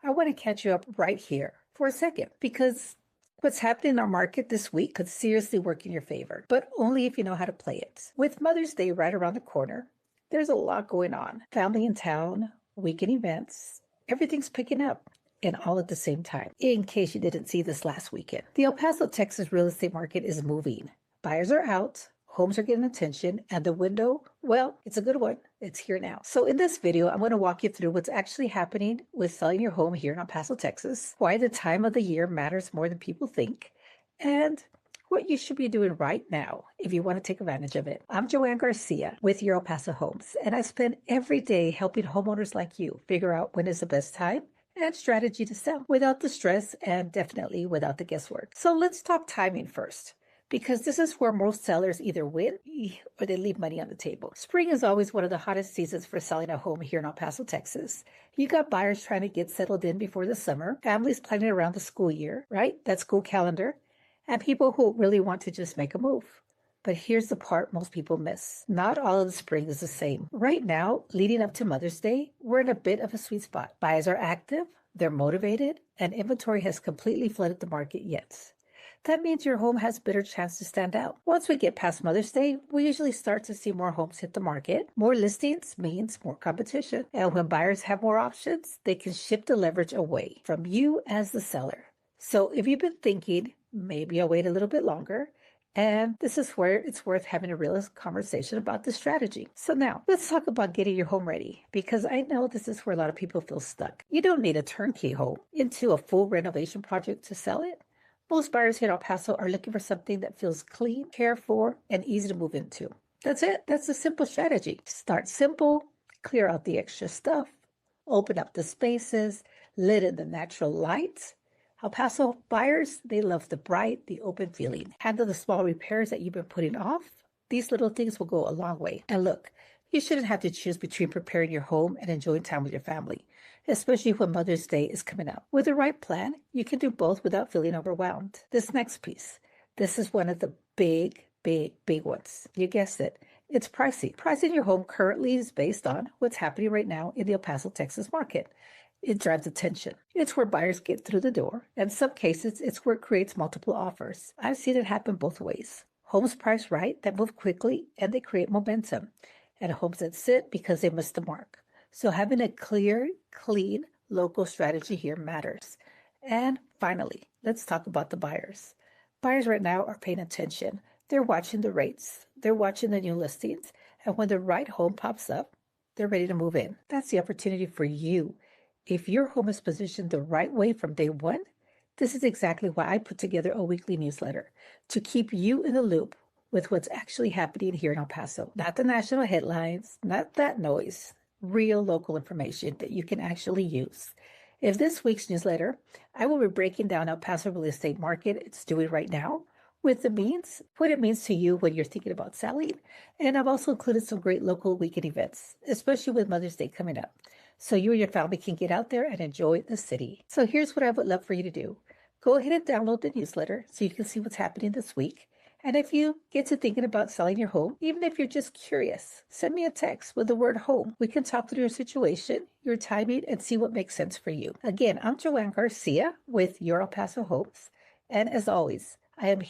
I want to catch you up right here for a second because what's happening in our market this week could seriously work in your favor, but only if you know how to play it. With Mother's Day right around the corner, there's a lot going on. Family in town, weekend events, everything's picking up. And all at the same time. In case you didn't see this last weekend, the El Paso, Texas real estate market is moving. Buyers are out, homes are getting attention, and the window, well, it's a good one. It's here now. So in this video, I'm going to walk you through what's actually happening with selling your home here in El Paso, Texas, why the time of the year matters more than people think, and what you should be doing right now if you want to take advantage of it. I'm Joann Garcia with You're El Paso Homes, and I spend every day helping homeowners like you figure out when is the best time and strategy to sell without the stress and definitely without the guesswork. So let's talk timing first, because this is where most sellers either win or they leave money on the table. Spring is always one of the hottest seasons for selling a home here in El Paso, Texas. You got buyers trying to get settled in before the summer, families planning around the school year, right? That school calendar, and people who really want to just make a move. But here's the part most people miss. Not all of the spring is the same. Right now, leading up to Mother's Day, we're in a bit of a sweet spot. Buyers are active, they're motivated, and inventory has completely flooded the market yet. That means your home has a better chance to stand out. Once we get past Mother's Day, we usually start to see more homes hit the market. More listings means more competition. And when buyers have more options, they can shift the leverage away from you as the seller. So if you've been thinking, maybe I'll wait a little bit longer, and this is where it's worth having a real conversation about the strategy. So now let's talk about getting your home ready, because I know this is where a lot of people feel stuck. You don't need a turnkey home into a full renovation project to sell it. Most buyers here in El Paso are looking for something that feels clean, cared for, and easy to move into. That's it. That's a simple strategy. Start simple, clear out the extra stuff, open up the spaces, let in the natural light. El Paso buyers, they love the bright, the open feeling. Handle the small repairs that you've been putting off. These little things will go a long way. And look, you shouldn't have to choose between preparing your home and enjoying time with your family, especially when Mother's Day is coming up. With the right plan, you can do both without feeling overwhelmed. This next piece, this is one of the big ones. You guessed it. It's pricing. Pricing your home currently is based on what's happening right now in the El Paso, Texas market. It drives attention. It's where buyers get through the door. In some cases, it's where it creates multiple offers. I've seen it happen both ways. Homes priced right that move quickly and they create momentum. And homes that sit because they missed the mark. So having a clear, clean, local strategy here matters. And finally, let's talk about the buyers. Buyers right now are paying attention. They're watching the rates. They're watching the new listings. And when the right home pops up, they're ready to move in. That's the opportunity for you. If your home is positioned the right way from day one, this is exactly why I put together a weekly newsletter to keep you in the loop with what's actually happening here in El Paso. Not the national headlines, not that noise, real local information that you can actually use. In this week's newsletter, I will be breaking down El Paso real estate market it's doing right now, with the means, what it means to you when you're thinking about selling. And I've also included some great local weekend events, especially with Mother's Day coming up, so you and your family can get out there and enjoy the city. So here's what I would love for you to do. Go ahead and download the newsletter so you can see what's happening this week. And if you get to thinking about selling your home, even if you're just curious, send me a text with the word home. We can talk through your situation, your timing, and see what makes sense for you. Again, I'm Joann Garcia with You're El Paso Homes. And as always, I am here